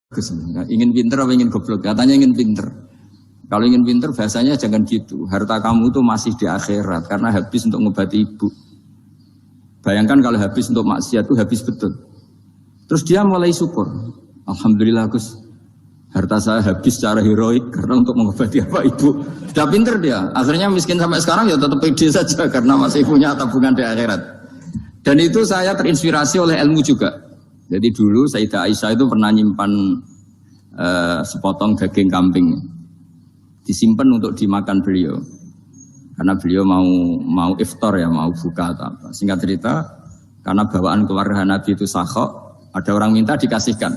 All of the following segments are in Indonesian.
Ingin pinter apa ingin goblok? Katanya ingin pinter. Kalau ingin pinter bahasanya jangan gitu. Harta kamu itu masih di akhirat karena habis untuk ngobati ibu. Bayangkan kalau habis untuk maksiat itu habis betul. Terus dia mulai syukur. Alhamdulillah Gus, harta saya habis secara heroik karena untuk mengobati apa ibu. Sudah pinter dia. Akhirnya miskin sampai sekarang ya tetap pede saja karena masih punya tabungan di akhirat. Dan itu saya terinspirasi oleh ilmu juga. Jadi dulu Sayyidah Aisyah itu pernah nyimpan sepotong daging kambing, disimpan untuk dimakan beliau, karena beliau mau iftar ya, mau buka atau apa. Singkat cerita, karena bawaan keluarga Nabi itu sakhok, ada orang minta dikasihkan.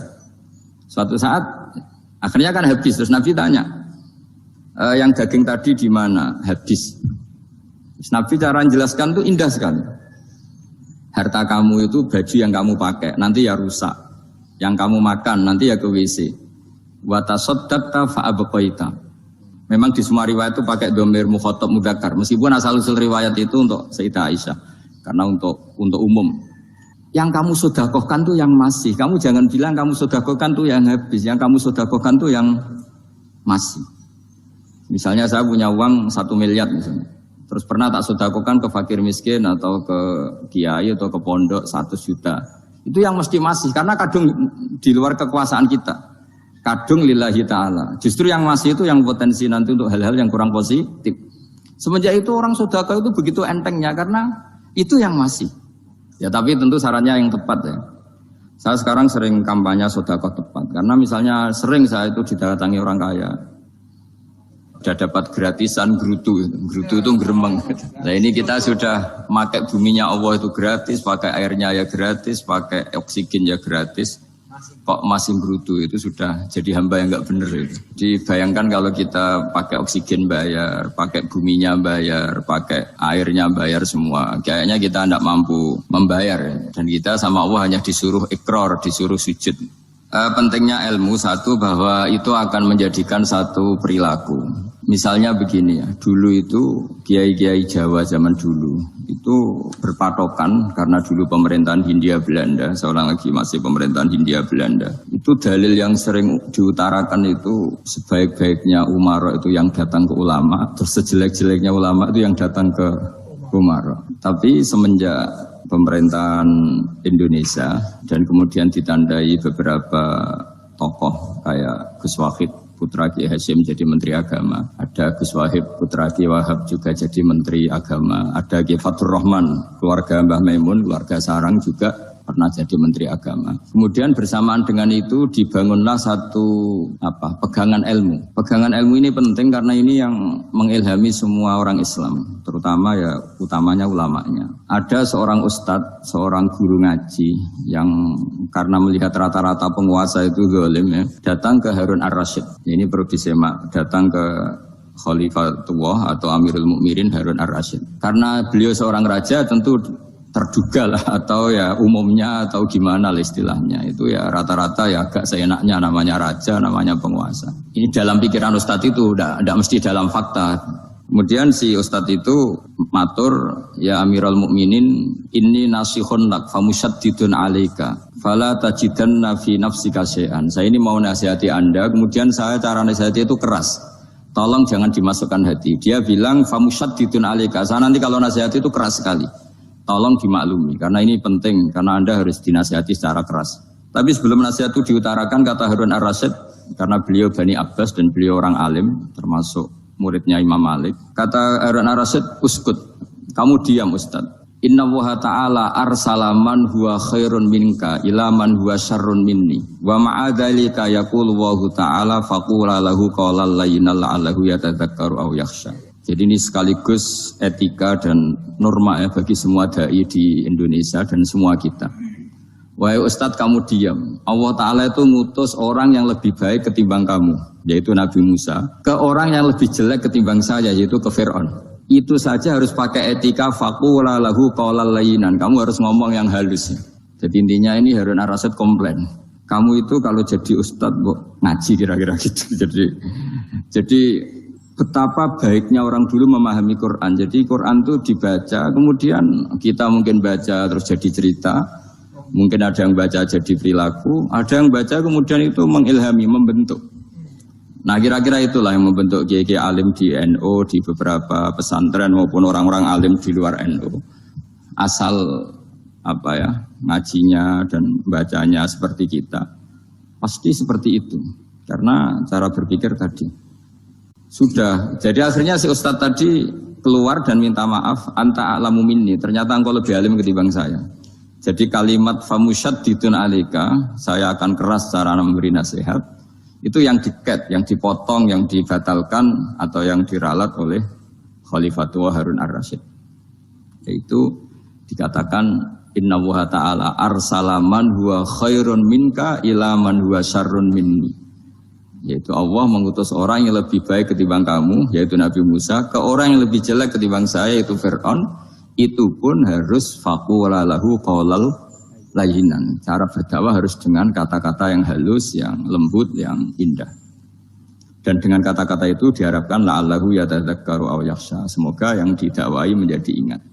Suatu saat, akhirnya kan habis. Terus Nabi tanya, yang daging tadi di mana? Habis. Terus Nabi cara menjelaskan itu indah sekali. Harta kamu itu baju yang kamu pakai, nanti ya rusak. Yang kamu makan, nanti ya ke WC. Wa tasaddaqta fa abqaita. Memang di semua riwayat itu pakai dhamir mukhatab mudzakkar. Meskipun asal-usul riwayat itu untuk Sayyidah Aisyah. Karena untuk umum. Yang kamu sedekahkan tuh yang masih. Kamu jangan bilang kamu sedekahkan tuh yang habis. Yang kamu sedekahkan tuh yang masih. Misalnya saya punya uang 1 miliar misalnya. Terus pernah tak sedekahkan ke fakir miskin atau ke kiai atau ke pondok 100 juta. Itu yang mesti masih, karena kadung di luar kekuasaan kita. Kadung lillahi ta'ala. Justru yang masih itu yang potensi nanti untuk hal-hal yang kurang positif. Semenjak itu orang sedekah itu begitu entengnya, karena itu yang masih. Ya tapi tentu sarannya yang tepat ya. Saya sekarang sering kampanye sedekah tepat. Karena misalnya sering saya itu didatangi orang kaya. Sudah dapat gratisan gerutu itu geremeng. Nah ini kita sudah pakai buminya Allah itu gratis, pakai airnya ya gratis, pakai oksigen ya gratis. Kok masih gerutu itu sudah jadi hamba yang nggak bener itu. Dibayangkan kalau kita pakai oksigen bayar, pakai buminya bayar, pakai airnya bayar semua. Kayaknya kita tidak mampu membayar. Dan kita sama Allah hanya disuruh ikrar, disuruh sujud. Pentingnya ilmu satu bahwa itu akan menjadikan satu perilaku. Misalnya begini ya, dulu itu kiai-kiai Jawa zaman dulu itu berpatokan karena dulu pemerintahan Hindia Belanda, seorang lagi masih pemerintahan Hindia Belanda. Itu dalil yang sering diutarakan itu sebaik-baiknya umara itu yang datang ke ulama, terus sejelek-jeleknya ulama itu yang datang ke umara. Tapi semenjak pemerintahan Indonesia dan kemudian ditandai beberapa tokoh kayak Gus Wahid putra Ki Hasyim jadi Menteri Agama, ada Gus Wahid putra Ki Wahab juga jadi Menteri Agama, ada Ki Fathur Rahman keluarga Mbah Maimun, keluarga Sarang juga pernah jadi Menteri Agama. Kemudian bersamaan dengan itu dibangunlah satu pegangan ilmu. Pegangan ilmu ini penting karena ini yang mengilhami semua orang Islam, terutama ya utamanya ulamanya. Ada seorang ustadz, seorang guru ngaji yang karena melihat rata-rata penguasa itu zalim ya, datang ke Harun Ar-Rasyid. Ini perlu disemak, datang ke Khalifatullah atau Amirul Mukminin Harun Ar-Rasyid. Karena beliau seorang raja tentu terduga lah atau ya umumnya atau gimana lah istilahnya itu ya rata-rata ya agak seenaknya namanya raja, namanya penguasa. Ini dalam pikiran ustadz itu tidak mesti dalam fakta. Kemudian si ustadz itu matur, ya Amirul Mukminin, inni nasihun lak famusyaddidun alaika fala tajidanna fi nafsika syai'an. Saya ini mau nasihati Anda, kemudian saya cara nasihati itu keras. Tolong jangan dimasukkan hati. Dia bilang famusyaddidun alaika. Saya nanti kalau nasihati itu keras sekali. Tolong dimaklumi, karena ini penting, karena Anda harus dinasihati secara keras. Tapi sebelum nasihat itu diutarakan, kata Harun Ar-Rasyid, karena beliau Bani Abbas dan beliau orang alim, termasuk muridnya Imam Malik. Kata Harun Ar-Rasyid, uskut, kamu diam Ustaz. Inna Allaha ta'ala arsala man huwa khairun minka ila man huwa syarrun minni. Wa ma'adhalika yaqulu Allahu ta'ala faqula lahu qawlan layyinal la'allahu yatadzakkaru aw yakhsha. Jadi ini sekaligus etika dan norma ya bagi semua dai di Indonesia dan semua kita. Wahai Ustadz kamu diam. Allah Ta'ala itu ngutus orang yang lebih baik ketimbang kamu, yaitu Nabi Musa, ke orang yang lebih jelek ketimbang saya, yaitu ke Fir'aun. Itu saja harus pakai etika faqula lahu qawlan layyinan. Kamu harus ngomong yang halus. Jadi intinya ini Harun Ar-Rasyid komplain. Kamu itu kalau jadi Ustadz ngaji kira-kira gitu. Jadi betapa baiknya orang dulu memahami Quran. Jadi Quran itu dibaca, kemudian kita mungkin baca terus jadi cerita. Mungkin ada yang baca jadi perilaku, ada yang baca kemudian itu mengilhami, membentuk. Nah kira-kira itulah yang membentuk kiai alim di NU, di beberapa pesantren maupun orang-orang alim di luar NU. Asal ngajinya dan bacanya seperti kita, pasti seperti itu. Karena cara berpikir tadi sudah. Jadi akhirnya si Ustadz tadi keluar dan minta maaf, anta a'lamu minni. Ternyata engkau lebih alim ketimbang saya. Jadi kalimat famusyaddidun alika, saya akan keras cara memberi nasihat. Itu yang diket, yang dipotong, yang dibatalkan atau yang diralat oleh Khalifatul Harun ar-Rasyid. Yaitu dikatakan Inna Allaha ta'ala arsala man huwa khairun minka ila man huwa syarrun minni. Yaitu Allah mengutus orang yang lebih baik ketimbang kamu, yaitu Nabi Musa, ke orang yang lebih jelek ketimbang saya, yaitu Fir'aun. Itu pun harus faqula lahu qawlal layyinan. Cara berdakwah harus dengan kata-kata yang halus, yang lembut, yang indah. Dan dengan kata-kata itu diharapkan la'allahu yatadzakkaru aw yakhsha. Semoga yang didakwai menjadi ingat.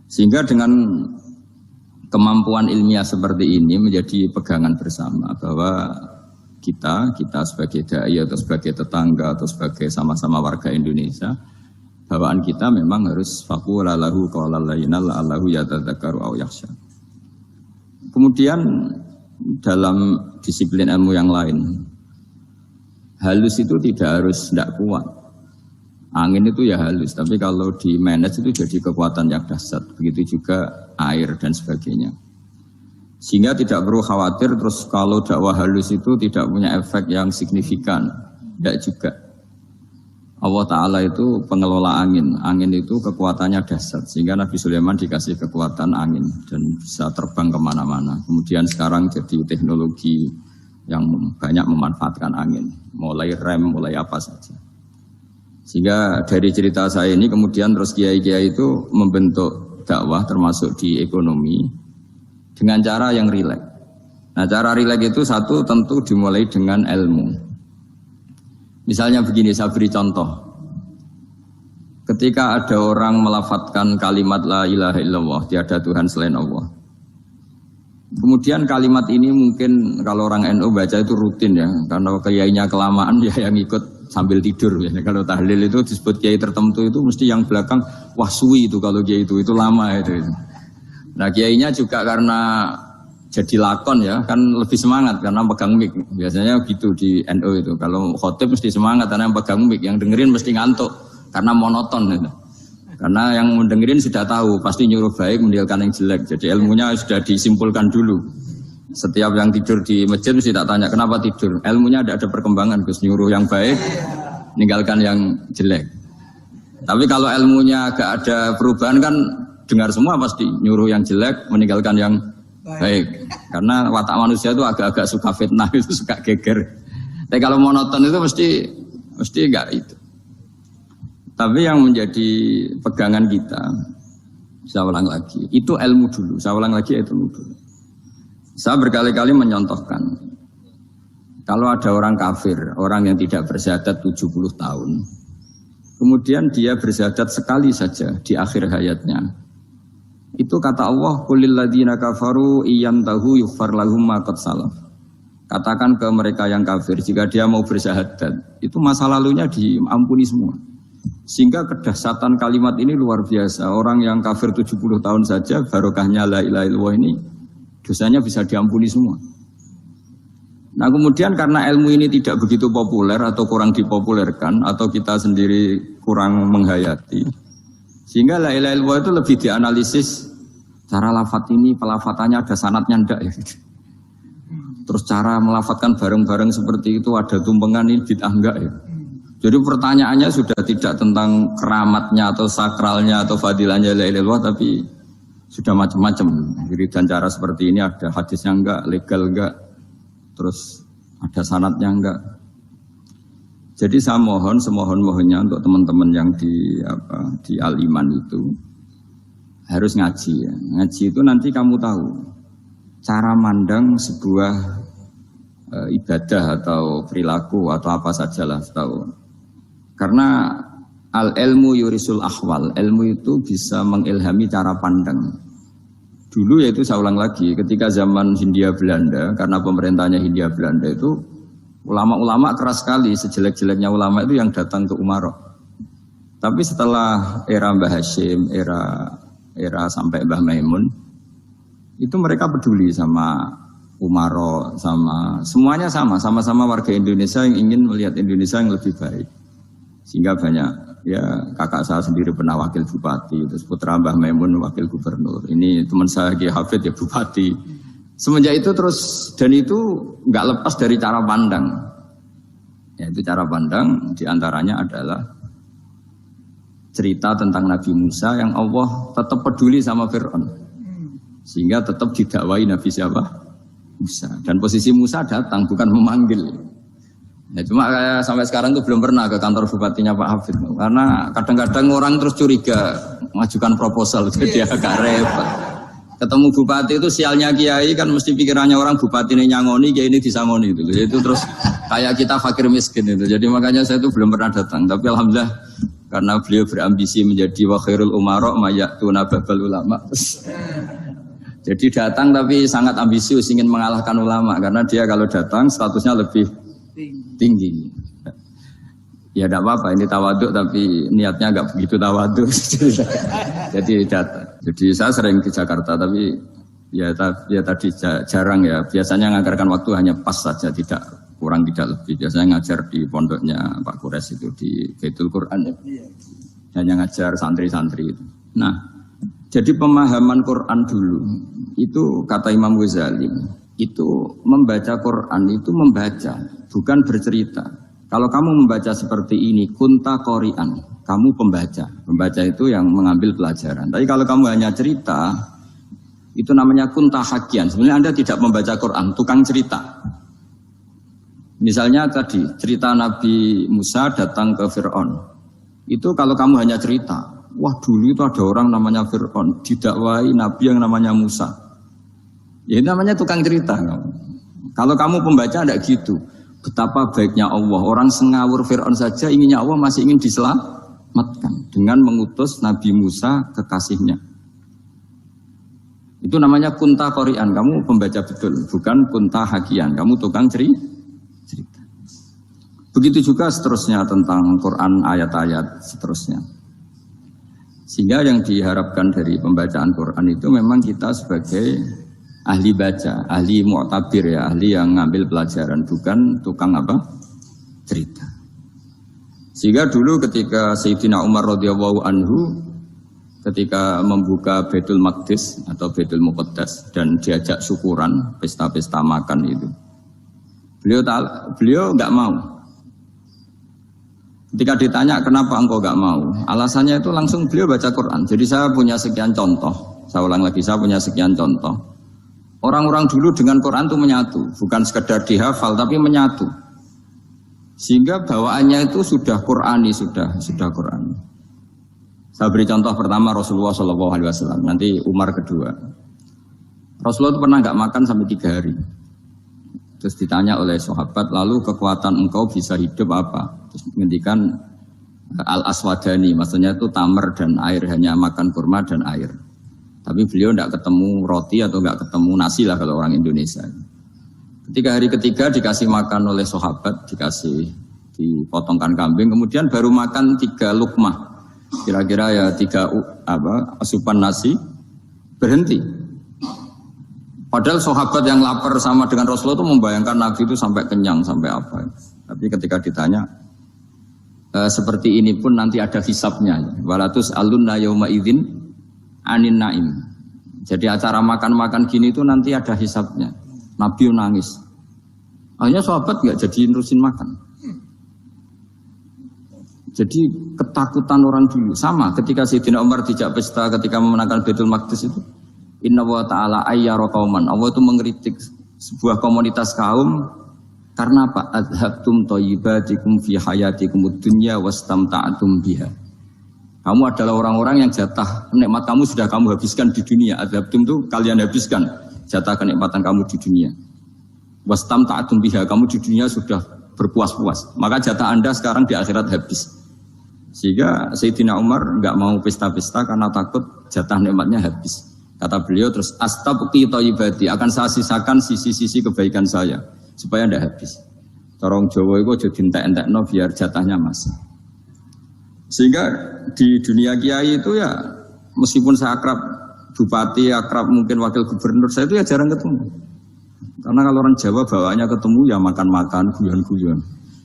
Sehingga dengan kemampuan ilmiah seperti ini menjadi pegangan bersama bahwa kita sebagai dai atau sebagai tetangga atau sebagai sama-sama warga Indonesia, bawaan kita memang harus faqula lahu qawlan layyinan la'allahu yatadzakkaru aw yakhsha. Kemudian dalam disiplin ilmu yang lain, halus itu tidak kuat. Angin itu ya halus, tapi kalau di manage itu jadi kekuatan yang dahsyat. Begitu juga air dan sebagainya. Sehingga tidak perlu khawatir terus kalau dakwah halus itu tidak punya efek yang signifikan. Tidak juga. Allah Ta'ala itu pengelola angin. Angin itu kekuatannya dahsyat. Sehingga Nabi Sulaiman dikasih kekuatan angin dan bisa terbang kemana-mana. Kemudian sekarang jadi teknologi yang banyak memanfaatkan angin. Mulai rem, mulai apa saja. Sehingga dari cerita saya ini kemudian terus kiai-kiai itu membentuk dakwah termasuk di ekonomi dengan cara yang rileks. Nah cara rileks itu satu tentu dimulai dengan ilmu. Misalnya begini, saya beri contoh. Ketika ada orang melafadzkan kalimat la ilaha illallah, tiada Tuhan selain Allah. Kemudian kalimat ini mungkin kalau orang NU baca itu rutin ya, karena kiainya kelamaan ya yang ikut sambil tidur ya. Kalau tahlil itu disebut kiai tertentu itu mesti yang belakang wah suwi itu kalau kiai itu lama itu. Nah kiainya juga karena jadi lakon ya kan lebih semangat karena pegang mic. Biasanya gitu di NU itu. Kalau khotib mesti semangat karena yang pegang mic, yang dengerin mesti ngantuk karena monoton gitu. Karena yang mendengerin sudah tahu pasti nyuruh baik meninggalkan yang jelek. Jadi ilmunya sudah disimpulkan dulu. Setiap yang tidur di masjid mesti tak tanya kenapa tidur. Ilmunya tidak ada perkembangan, Gus, nyuruh yang baik, meninggalkan yang jelek. Tapi kalau ilmunya agak ada perubahan kan dengar semua pasti nyuruh yang jelek, meninggalkan yang baik. Karena watak manusia itu agak-agak suka fitnah, itu suka geger. Tapi kalau monoton itu mesti enggak itu. Tapi yang menjadi pegangan kita, saya ulang lagi, itu ilmu dulu. Saya ulang lagi itu ilmu dulu. Saya berkali-kali menyontohkan, kalau ada orang kafir, orang yang tidak bersyahadat 70 tahun, kemudian dia bersyahadat sekali saja di akhir hayatnya. Itu kata Allah, qulil ladzina kafaru iyantahu yughfar lahum ma qad salaf. Katakan ke mereka yang kafir, jika dia mau bersyahadat, itu masa lalunya diampuni semua. Sehingga kedahsyatan kalimat ini luar biasa. Orang yang kafir 70 tahun saja, barokahnya la ilaha illallah ini, dosanya bisa diampuni semua. Nah kemudian karena ilmu ini tidak begitu populer atau kurang dipopulerkan atau kita sendiri kurang menghayati, sehingga la ilaha illallah itu lebih dianalisis cara lafadz ini, pelafatannya ada sanadnya enggak ya. Terus cara melafatkan bareng-bareng seperti itu ada tumpengan ini bid'ah enggak ya. Jadi pertanyaannya sudah tidak tentang keramatnya atau sakralnya atau fadilahnya la ilaha illallah, tapi sudah macam-macam. Jadi dan cara seperti ini ada hadisnya enggak, legal enggak, terus ada sanadnya enggak. Jadi saya mohon semohon-mohonnya untuk teman-teman yang di Al-Iman itu harus ngaji ya. Ngaji itu nanti kamu tahu cara mandang sebuah ibadah atau perilaku atau apa sajalah tahu. Karena al-ilmu yurisul ahwal, ilmu itu bisa mengilhami cara pandang. Dulu yaitu saya ulang lagi, ketika zaman Hindia Belanda, karena pemerintahnya Hindia Belanda itu ulama-ulama keras sekali, sejelek-jeleknya ulama itu yang datang ke Umaro. Tapi setelah era Mbah Hashim, era sampai Mbah Maimun, itu mereka peduli sama Umaro, semuanya sama-sama warga Indonesia yang ingin melihat Indonesia yang lebih baik. Sehingga banyak, ya kakak saya sendiri pernah wakil bupati, terus putra Mbah Maimun wakil gubernur. Ini teman saya Ki Hafid ya bupati. Semenjak itu terus, dan itu nggak lepas dari cara pandang. Yaitu cara pandang diantaranya adalah cerita tentang Nabi Musa yang Allah tetap peduli sama Fir'aun. Sehingga tetap didakwai Nabi siapa? Musa. Dan posisi Musa datang, bukan memanggil. Ya, cuma sampai sekarang tuh belum pernah ke kantor bupatinya Pak Hafid. Karena kadang-kadang orang terus curiga mengajukan proposal, jadi agak repot. Ketemu bupati itu sialnya kiai kan mesti pikirannya orang bupati ini nyangoni, kiai ini disangoni itu. Itu terus kayak kita fakir miskin itu. Jadi makanya saya itu belum pernah datang. Tapi alhamdulillah karena beliau berambisi menjadi wa khairul umara mayatuna babal ulama. Jadi datang tapi sangat ambisius ingin mengalahkan ulama karena dia kalau datang statusnya lebih tinggi. Ya tidak apa-apa, ini tawaduk tapi niatnya agak begitu tawaduk. Jadi datang. Jadi saya sering ke Jakarta tapi ya tadi jarang ya. Biasanya ngajarkan waktu hanya pas saja, tidak kurang tidak lebih. Biasanya ngajar di pondoknya Pak Kures itu di Baitul Quran ya. Hanya ngajar santri-santri itu. Nah, jadi pemahaman Quran dulu itu kata Imam Ghazali itu membaca Quran itu membaca, bukan bercerita. Kalau kamu membaca seperti ini, kunta qori'an, kamu pembaca. Pembaca itu yang mengambil pelajaran. Tapi kalau kamu hanya cerita, itu namanya kunta hakian. Sebenarnya Anda tidak membaca Quran, tukang cerita. Misalnya tadi, cerita Nabi Musa datang ke Fir'aun. Itu kalau kamu hanya cerita, wah dulu itu ada orang namanya Fir'aun, didakwai Nabi yang namanya Musa. Ya itu namanya tukang cerita. Kalau kamu pembaca tidak gitu. Betapa baiknya Allah. Orang sengawur Fir'aun saja inginnya Allah masih ingin diselamatkan. Dengan mengutus Nabi Musa kekasihnya. Itu namanya kunta qori'an. Kamu pembaca betul. Bukan kunta hakian. Kamu tukang cerita. Begitu juga seterusnya tentang Quran ayat-ayat seterusnya. Sehingga yang diharapkan dari pembacaan Quran itu memang kita sebagai ahli baca, ahli mu'tabir ya, ahli yang ngambil pelajaran, bukan tukang apa? Cerita. Sehingga dulu ketika Sayyidina Umar radhiyallahu anhu ketika membuka Baitul Maqdis atau Baitul Muqaddas dan diajak syukuran, pesta-pesta makan itu. Beliau enggak mau. Ketika ditanya kenapa engkau enggak mau? Alasannya itu langsung beliau baca Quran. Jadi saya punya sekian contoh. Saya ulang lagi, saya punya sekian contoh. Orang-orang dulu dengan Quran itu menyatu, bukan sekedar dihafal tapi menyatu. Sehingga bawaannya itu sudah Qurani, sudah Qurani. Saya beri contoh pertama Rasulullah SAW, nanti Umar kedua. Rasulullah itu pernah nggak makan sampai 3 hari. Terus ditanya oleh sahabat, lalu kekuatan engkau bisa hidup apa? Terus menghentikan al-aswadani, maksudnya itu tamar dan air, hanya makan kurma dan air. Tapi beliau tidak ketemu roti atau tidak ketemu nasi lah kalau orang Indonesia. Ketika hari ketiga dikasih makan oleh sahabat, dipotongkan kambing, kemudian baru makan 3 lukmah. Kira-kira ya 3 asupan nasi, berhenti. Padahal sahabat yang lapar sama dengan Rasulullah itu membayangkan Nabi itu sampai kenyang, sampai apa. Tapi ketika ditanya, seperti ini pun nanti ada hisabnya. Walatus alunna yauma idzin anin naim. Jadi acara makan-makan gini itu nanti ada hisabnya. Nabi nangis. Akhirnya sahabat nggak jadi nerusin makan. Jadi ketakutan orang dulu sama ketika Sayyidina Umar dijak pesta ketika memenangkan Baitul Maqdis itu. Inna wa ta'ala ayyara qauman. Allah itu mengkritik sebuah komunitas kaum karena apa? Adhabtum thayyibatikum fi hayatikumud dunya wastamta'tum biha. Kamu adalah orang-orang yang jatah nikmat kamu sudah kamu habiskan di dunia. Adhabtum itu kalian habiskan jatah kenikmatan kamu di dunia. Wastamta'tum biha, kamu di dunia sudah berpuas-puas. Maka jatah Anda sekarang di akhirat habis. Sehingga Sayyidina Umar enggak mau pesta-pesta karena takut jatah nikmatnya habis. Kata beliau terus astabqi thayyibati, akan saya sisakan sisi-sisi kebaikan saya supaya tidak habis. Torong Jawa itu aja dientek-entekno biar jatahnya masih. Sehingga di dunia kiai itu ya meskipun saya akrab bupati, akrab mungkin wakil gubernur, saya itu ya jarang ketemu. Karena kalau orang Jawa bawaannya ketemu ya makan-makan, guyon-guyon.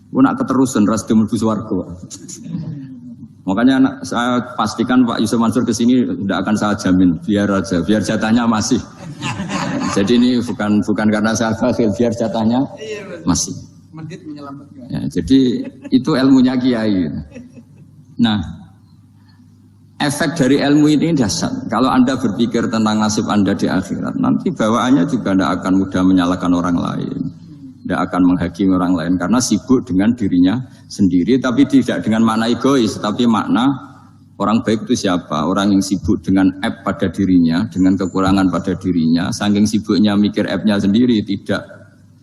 Gue nak keterusan ras mlebu swarga. Makanya saya pastikan Pak Yusuf Mansur kesini tidak akan saya jamin, biar aja, biar jatahnya masih. Jadi ini bukan karena saya bakhil, biar jatahnya masih. Ya, jadi itu ilmunya kiai. Nah, efek dari ilmu ini dahsyat. Kalau Anda berpikir tentang nasib Anda di akhirat, nanti bawaannya juga tidak akan mudah menyalahkan orang lain, tidak akan menghakimi orang lain karena sibuk dengan dirinya sendiri, tapi tidak dengan makna egois, tapi makna orang baik itu siapa? Orang yang sibuk dengan aib pada dirinya, dengan kekurangan pada dirinya, saking sibuknya mikir aibnya sendiri, tidak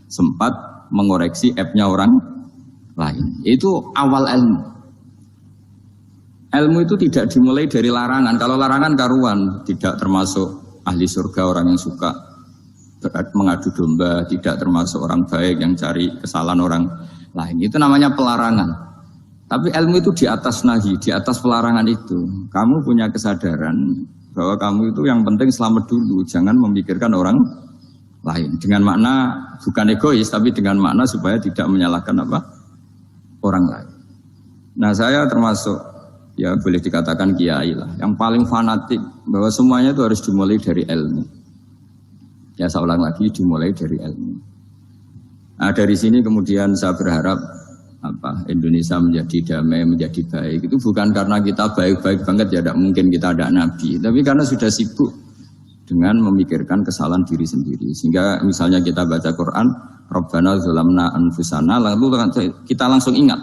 sempat mengoreksi aibnya orang lain. Itu awal ilmu. Ilmu itu tidak dimulai dari larangan. Kalau larangan karuan, tidak termasuk ahli surga orang yang suka mengadu domba, tidak termasuk orang baik yang cari kesalahan orang lain. Itu namanya pelarangan. Tapi ilmu itu di atas nahi, di atas pelarangan itu. Kamu punya kesadaran bahwa kamu itu yang penting selamat dulu, jangan memikirkan orang lain. Dengan makna bukan egois, tapi dengan makna supaya tidak menyalahkan orang lain. Nah, saya termasuk ya boleh dikatakan kiai lah, yang paling fanatik bahwa semuanya itu harus dimulai dari ilmu. Ya saya ulang lagi, dimulai dari ilmu. Nah, dari sini kemudian saya berharap Indonesia menjadi damai, menjadi baik. Itu bukan karena kita baik-baik banget, ya tidak mungkin kita ada nabi, tapi karena sudah sibuk dengan memikirkan kesalahan diri sendiri. Sehingga misalnya kita baca Quran, Rabbana zalamna anfusana, lalu kita langsung ingat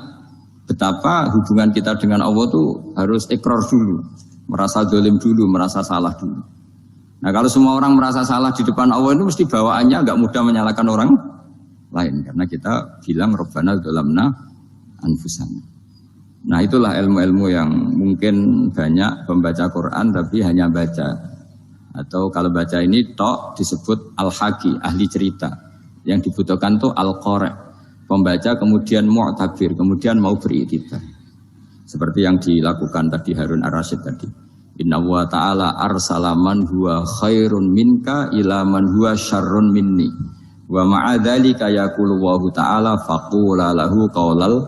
betapa hubungan kita dengan Allah itu harus ikrar dulu, merasa zalim dulu, merasa salah dulu. Nah, kalau semua orang merasa salah di depan Allah itu mesti bawaannya agak mudah menyalahkan orang lain, karena kita bilang Rabbana zalamna anfusana. Nah, itulah ilmu-ilmu yang mungkin banyak pembaca Quran tapi hanya baca, atau kalau baca ini tok disebut al-haqi, ahli cerita. Yang dibutuhkan tuh al-qari', pembaca kemudian mu'tabir, kemudian mau beriktibar. Seperti yang dilakukan tadi Harun Ar-Rasyid tadi. Inna wa ta'ala arsala man huwa khairun minka ila man huwa syarrun minni. Wa ma'adzalika yaqulu wa ta'ala faqula lahu qaulal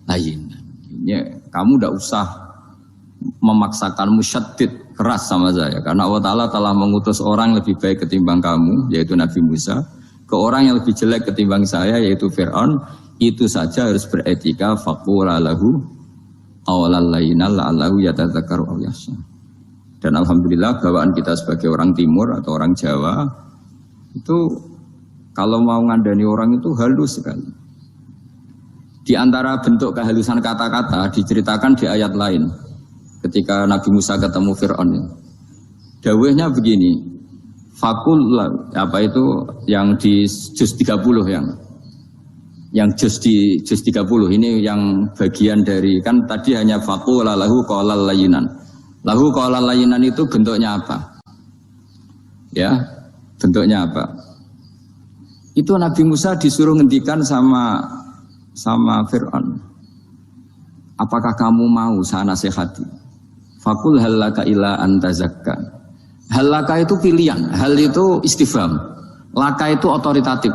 layyin. Ini kamu tidak usah memaksakan musyaddid keras sama saya, karena Allah Ta'ala telah mengutus orang lebih baik ketimbang kamu, yaitu Nabi Musa, ke orang yang lebih jelek ketimbang saya, yaitu Fir'aun. Itu saja harus beretika. Faqula lahu qaulal layyinan la'allahu yatadzakkaru aw yakhsha. Dan alhamdulillah bawaan kita sebagai orang Timur atau orang Jawa itu kalau mau ngandani orang itu halus sekali. Di antara bentuk kehalusan kata-kata diceritakan di ayat lain ketika Nabi Musa ketemu Fir'aun. Dawuhnya begini, fakul apa itu yang di juz 30 yang juz di juz 30 ini yang bagian dari, kan tadi hanya fakul lahu qaulal layyinan. Lahu qaulal layyinan itu bentuknya apa? Ya, bentuknya apa? Itu Nabi Musa disuruh ngendikan sama Fir'aun. Apakah kamu mau saya nasihati? Fakul halaka ila antazakka. Halaka itu pilihan, hal itu istifham, laka itu otoritatif.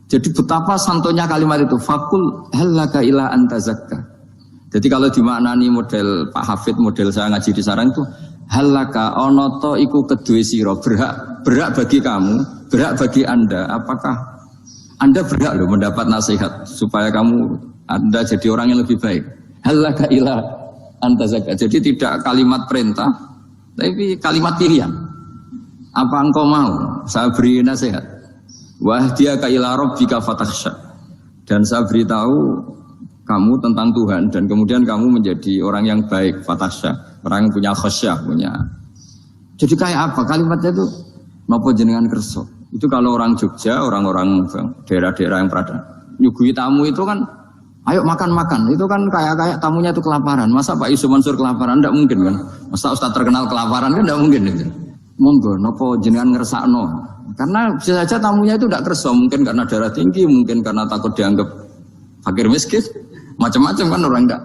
Jadi betapa santonya kalimat itu. Fakul halaka ila antazakka. Jadi kalau dimaknani model Pak Hafid, model saya ngaji di sarang itu, halaka onoto iku kedue siro, berhak bagi kamu, berhak bagi Anda. Apakah Anda berhak loh mendapat nasihat supaya Anda jadi orang yang lebih baik? Halaka ila antazakka. Jadi tidak kalimat perintah, tapi kalimat pilihan. Apa engkau mau saya beri nasihat? Wahdiyaka ila rabbika fatakhsha. Dan saya beritahu kamu tentang Tuhan, dan kemudian kamu menjadi orang yang baik, fatakhsha, orang yang punya khasyah, punya. Jadi kayak apa kalimatnya itu? Napa jenengan kerso? Itu kalau orang Jogja, orang-orang daerah-daerah yang pada nyugui tamu itu kan, ayo makan-makan. Itu kan kayak tamunya itu kelaparan. Masa Pak Yusuf Mansur kelaparan? Tidak mungkin kan. Masa Ustaz terkenal kelaparan kan tidak mungkin. Gitu. monggo nopo jenengan ngersakno. Karena bisa saja tamunya itu tidak kerso, mungkin karena darah tinggi, mungkin karena takut dianggap fakir miskin, macam-macam kan orang enggak.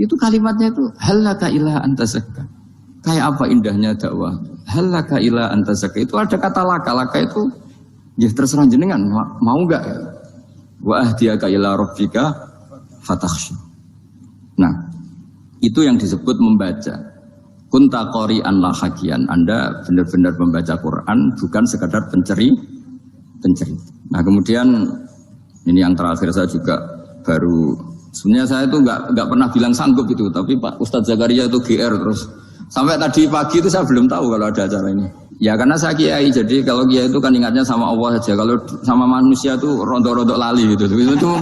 Itu kalimatnya itu halaka ila anta zakka. Kayak apa indahnya dakwah. Halaka ila anta zakka. Itu ada kata laka itu ya terserah jenengan mau enggak. Wa ahdiyaka ila rabbika fatakhsha. Nah, itu yang disebut membaca. Kunta qari'an la hakian. Anda benar-benar membaca Quran, bukan sekadar penceri. Nah, kemudian ini yang terakhir saya juga baru, sebenarnya saya itu enggak pernah bilang sanggup itu, tapi Pak Ustadz Zakaria itu GR terus. Sampai tadi pagi itu saya belum tahu kalau ada acara ini. Ya karena saya kiai, jadi kalau kiai itu kan ingatnya sama Allah saja. Kalau sama manusia itu rontok-rontok lali gitu. Itu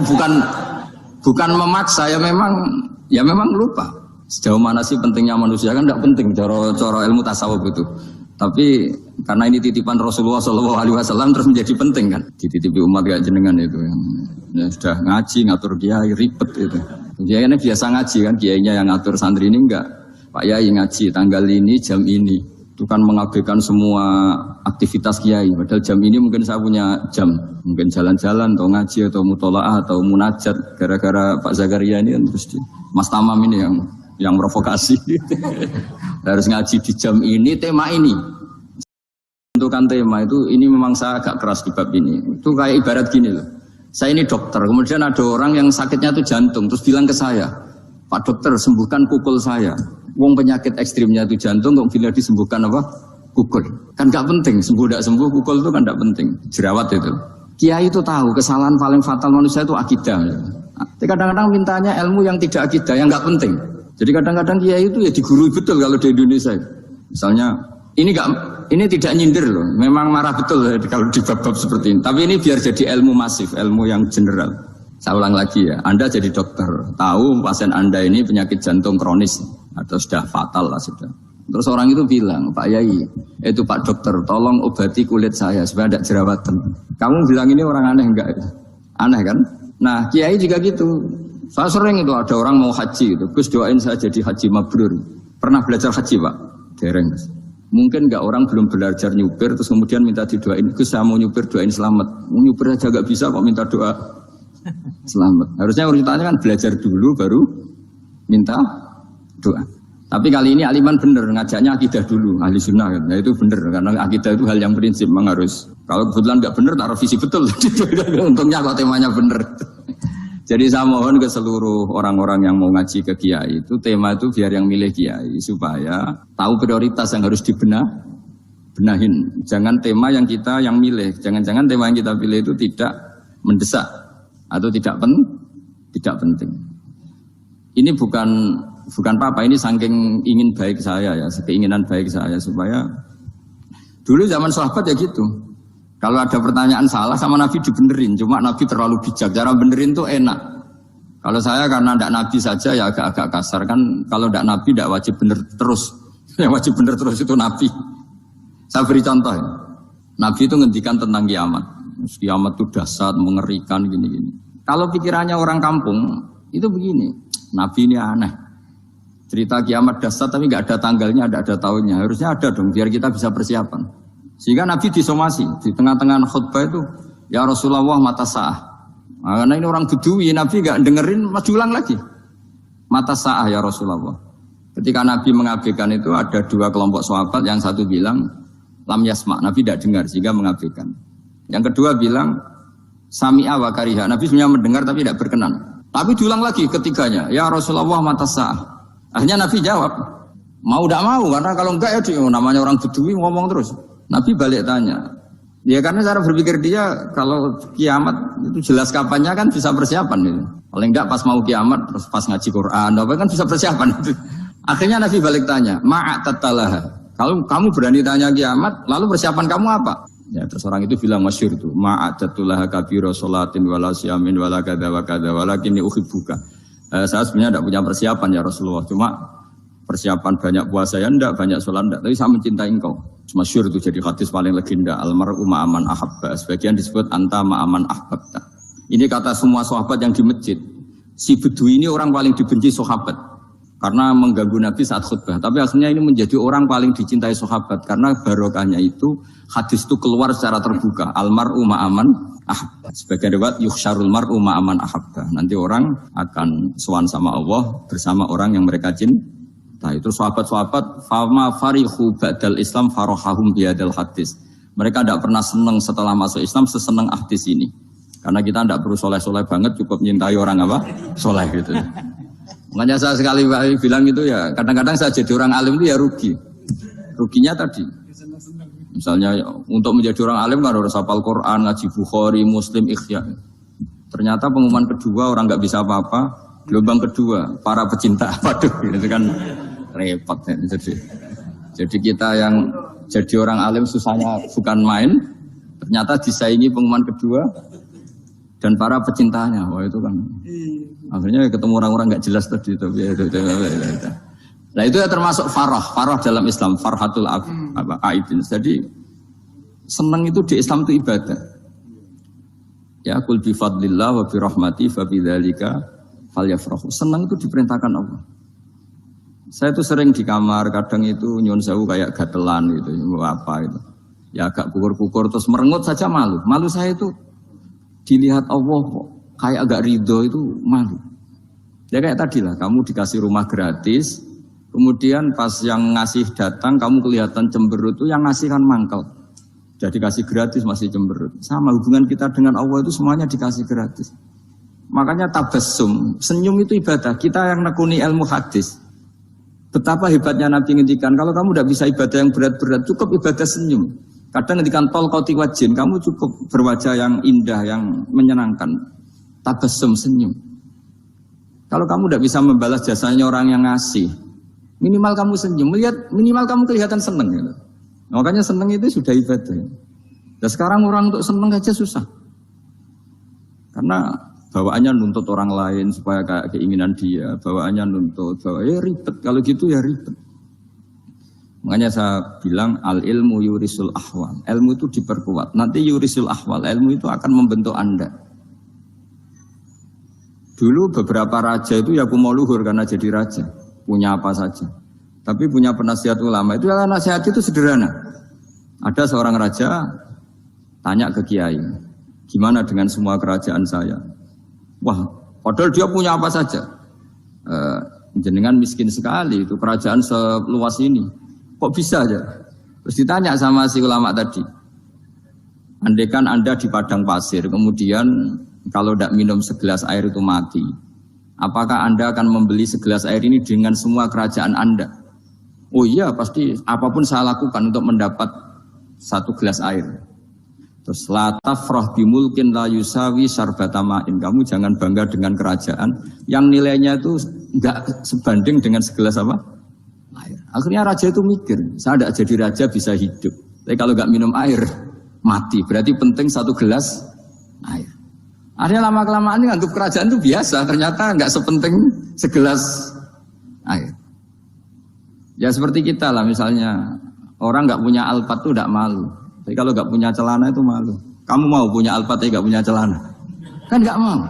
bukan memaksa, ya memang lupa. Sejauh mana sih pentingnya manusia kan tidak penting cara ilmu tasawuf itu. Tapi karena ini titipan Rasulullah SAW terus menjadi penting kan. Dititipi umat kayak jenengan itu ya sudah ngaji ngatur kiai ribet itu. Kiai ini biasa ngaji kan, kiainya yang ngatur, santri ini enggak. Pak Yai ngaji tanggal ini jam ini. Itu kan mengabaikan semua aktivitas kiai. Padahal jam ini mungkin saya punya jam, mungkin jalan-jalan atau ngaji atau mutolaah atau munajat. Gara-gara Pak Zakaria ini kan terus Mas Tamam ini yang provokasi. Harus ngaji di jam ini, tema ini. Tentukan tema itu, ini memang saya agak keras di bab ini. Itu kayak ibarat gini loh. Saya ini dokter, kemudian ada orang yang sakitnya itu jantung, terus bilang ke saya, Pak dokter sembuhkan kukul saya. Wong penyakit ekstrimnya itu jantung, kok bila disembuhkan apa? Kukul. Kan gak penting, sembuh tidak sembuh, kukul itu kan gak penting. Jerawat itu. Kiai itu tahu kesalahan paling fatal manusia itu akidah. Tapi kadang-kadang mintanya ilmu yang tidak akidah, yang gak penting. Jadi kadang-kadang kiai itu ya digurui betul kalau di Indonesia. Misalnya, ini tidak nyindir loh, memang marah betul kalau di bab-bab seperti ini. Tapi ini biar jadi ilmu masif, ilmu yang general. Saya ulang lagi ya, Anda jadi dokter, tahu pasien Anda ini penyakit jantung kronis atau sudah fatal lah sudah. Terus orang itu bilang, Pak Yai, itu Pak dokter, tolong obati kulit saya supaya tidak jerawatan. Kamu bilang ini orang aneh enggak? Aneh kan? Nah, kiai juga gitu. Saya sering itu ada orang mau haji gitu, Gus doain saya jadi haji mabrur. Pernah belajar haji Pak? Dereng. Mungkin enggak, orang belum belajar nyupir terus kemudian minta didoain, Gus saya mau nyupir doain selamat. Mau nyupir aja enggak bisa kok minta doa selamat. Harusnya urutannya kan belajar dulu baru minta doa. Tapi kali ini aliman bener ngajaknya akidah dulu, ahli sunnah kan. Nah itu bener karena akidah itu hal yang prinsip memang harus. Kalau kebetulan nggak bener tak revisi betul. Untungnya kalau temanya bener. Jadi saya mohon ke seluruh orang-orang yang mau ngaji ke kiai itu tema itu biar yang milih kiai supaya tahu prioritas yang harus benahin. Jangan tema yang kita yang milih. Jangan-jangan tema yang kita pilih itu tidak mendesak atau tidak penting. Ini bukan apa, ini saking ingin baik saya ya, keinginan baik saya supaya dulu zaman sahabat ya gitu. Kalau ada pertanyaan salah sama Nabi dibenerin, cuma Nabi terlalu bijak, cara benerin tuh enak. Kalau saya karena tidak Nabi saja ya agak-agak kasar kan, kalau tidak Nabi tidak wajib bener terus, yang wajib bener terus itu Nabi. Saya beri contoh ya, Nabi itu ngendikan tentang kiamat. Kiamat itu dahsyat, mengerikan gini-gini. Kalau pikirannya orang kampung itu begini, Nabi ini aneh. Cerita kiamat dahsyat tapi nggak ada tanggalnya, nggak ada tahunnya. Harusnya ada dong biar kita bisa persiapan. Sehingga Nabi disomasi di tengah-tengah khutbah itu, ya Rasulullah mata sa'ah. Nah, karena ini orang Bedui, Nabi nggak dengerin, maju ulang lagi. Mata sa'ah ya Rasulullah. Ketika Nabi mengabaikan itu ada dua kelompok sahabat, yang satu bilang lam yasma, Nabi tidak dengar sehingga mengabaikan. Yang kedua bilang sami'a wa kariha, Nabi sebenarnya mendengar tapi tidak berkenan. Tapi diulang lagi ketiganya, ya Rasulullah mata sa'ah. Akhirnya Nabi jawab, mau tidak mau, karena kalau enggak ya namanya orang Bedui ngomong terus. Nabi balik tanya, ya karena cara berpikir dia kalau kiamat itu jelas kapannya kan bisa persiapan gitu. Paling enggak pas mau kiamat terus pas ngaji Quran, apa kan bisa persiapan itu. Akhirnya Nabi balik tanya, ma'atattalah. Kalau kamu berani tanya kiamat, lalu persiapan kamu apa? Ya terus orang itu bilang masyhur itu, ma'atattalah kabira sholatin wala siyamin wala kadza wa kadza walakinni uhibbuka. Saya sebenarnya tidak punya persiapan ya Rasulullah, cuma persiapan banyak puasa ya enggak, banyak sholat enggak, tapi saya mencintai engkau. Masyhur itu jadi hadis paling legenda, almar'u ma'aman ahabba, sebagian disebut anta ma'aman ahbabta. Ini kata semua sahabat yang di masjid. Si Bedui ini orang paling dibenci sahabat. karena mengganggu Nabi saat khutbah. Tapi akhirnya ini menjadi orang paling dicintai sahabat karena barokahnya itu hadis itu keluar secara terbuka. Almar'u ma'aman ahabba. Sebagian riwayat yuhsyarul mar'u ma'aman ahabba. Nanti orang akan sowan sama Allah bersama orang yang mereka cinta. Itu sahabat-sahabat fama farihu ba'dal Islam farahahum bihadal hadis. Mereka tidak pernah senang setelah masuk Islam sesenang hadis ini. Karena kita tidak perlu soleh-soleh banget, cukup menyintai orang apa? Soleh gitu. Makanya saya sekali bilang itu ya, kadang-kadang saya jadi orang alim itu ya rugi. Ruginya tadi. Misalnya untuk menjadi orang alim kan harus hafal Quran, ngaji Bukhari, Muslim, Ikhya. Ternyata pengumuman kedua orang nggak bisa apa-apa. Gelombang kedua, para pecinta. Waduh, itu kan repot. Ya. Jadi kita yang jadi orang alim susahnya bukan main. Ternyata disaingi pengumuman kedua. Dan para pecintanya, wah itu kan. Akhirnya ketemu orang-orang nggak jelas tadi. Nah itu ya termasuk farah dalam Islam, farhatul aibin. Jadi senang itu di Islam itu ibadah. Ya kul bi fadlillah wa bi rahmati fa bidzalika falyafrahu. Senang itu diperintahkan Allah. Saya itu sering di kamar, kadang itu nyun sewu kayak gatelan gitu, apa itu. Ya agak kukur-kukur terus merengut saja malu. Malu saya itu dilihat Allah kok kayak agak ridho itu malu. Ya kayak tadi lah, kamu dikasih rumah gratis, kemudian pas yang ngasih datang kamu kelihatan cemberut, itu yang ngasih kan mangkel. Jadi kasih gratis masih cemberut. Sama hubungan kita dengan Allah itu semuanya dikasih gratis. Makanya tabassum, senyum itu ibadah. Kita yang nekuni ilmu hadis. Betapa hebatnya Nabi ngendikan, kalau kamu tidak bisa ibadah yang berat-berat, cukup ibadah senyum. Kadang ngendikan tol qati wajin, kamu cukup berwajah yang indah, yang menyenangkan. Tabassum, senyum. Kalau kamu tidak bisa membalas jasanya orang yang ngasih, minimal kamu senyum, minimal kamu kelihatan senang. Gitu. Makanya senang itu sudah ibadah. Dan sekarang orang untuk senang aja susah. Karena bawaannya nuntut orang lain supaya kayak keinginan dia, bawaannya nuntut, ya ribet. Kalau gitu ya ribet. Makanya saya bilang al-ilmu yurisul ahwal. Ilmu itu diperkuat. Nanti yurisul ahwal, ilmu itu akan membentuk Anda. Dulu beberapa raja itu ya mau luhur karena jadi raja. Punya apa saja. Tapi punya penasihat ulama. Itu ya nasihat itu sederhana. Ada seorang raja tanya ke kiai, gimana dengan semua kerajaan saya? Wah, padahal dia punya apa saja. Jenengan miskin sekali, itu kerajaan seluas ini. Kok bisa aja? Terus ditanya sama si ulama tadi. Andaikan Anda di padang pasir, kemudian kalau tidak minum segelas air itu mati. Apakah Anda akan membeli segelas air ini dengan semua kerajaan Anda? Oh iya, pasti apapun saya lakukan untuk mendapat satu gelas air. Terus la tafrah bimulkin la yusawi sarbatamain. Kamu jangan bangga dengan kerajaan yang nilainya itu enggak sebanding dengan segelas apa? Air. Akhirnya raja itu mikir, saya tidak jadi raja bisa hidup. Tapi kalau nggak minum air, mati. Berarti penting satu gelas air. Akhirnya lama-kelamaan ini anggap kerajaan itu biasa. Ternyata nggak sepenting segelas air. Ya seperti kita lah, misalnya orang nggak punya alpat itu tidak malu. Tapi kalau nggak punya celana itu malu. Kamu mau punya alpat tapi nggak punya celana? Kan nggak mau.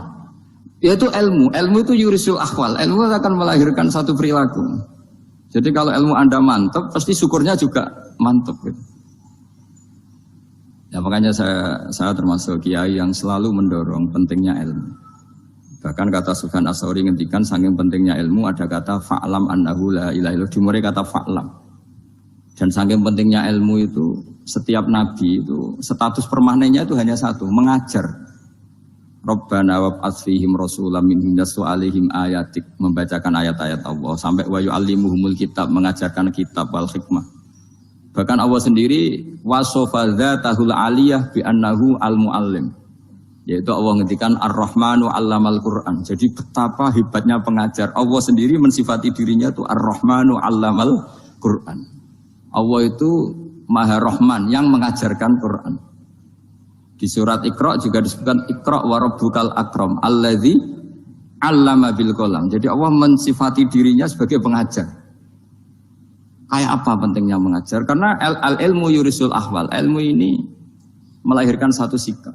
Yaitu ilmu. Ilmu itu yurisul ahwal. Ilmu akan melahirkan satu perilaku. Jadi kalau ilmu Anda mantap, pasti syukurnya juga mantap. Gitu. Ya makanya saya termasuk kiai yang selalu mendorong pentingnya ilmu. Bahkan kata Sufyan Ats-Tsauri ngendikan saking pentingnya ilmu ada kata fa'lam annahu la ilaha illallah. Dimulai kata fa'lam. Dan saking pentingnya ilmu itu setiap nabi itu status permanennya itu hanya satu, mengajar. Rabbana wab'ats fihim rasulam minhum yatlu 'alaihim ayatik, membacakan ayat-ayat Allah sampai wa yu'allimuhumul kitab, mengajarkan kitab wal hikmah. Bahkan Allah sendiri wasofa dzatahul 'aliyah bi annahu al-muallim. Yaitu Allah ngendikan Ar-Rahmanu 'allamal Qur'an. Jadi betapa hebatnya pengajar. Allah sendiri mensifati dirinya itu Ar-Rahmanu 'allamal Qur'an. Allah itu Maha Rahman yang mengajarkan Quran. Di surat Iqra juga disebutkan Iqra wa rabbukal akram alladzi 'allama bil qalam. Jadi Allah mensifati dirinya sebagai pengajar. Kayak apa pentingnya mengajar? Karena al-ilmu yurisul ahwal. Ilmu ini melahirkan satu sikap.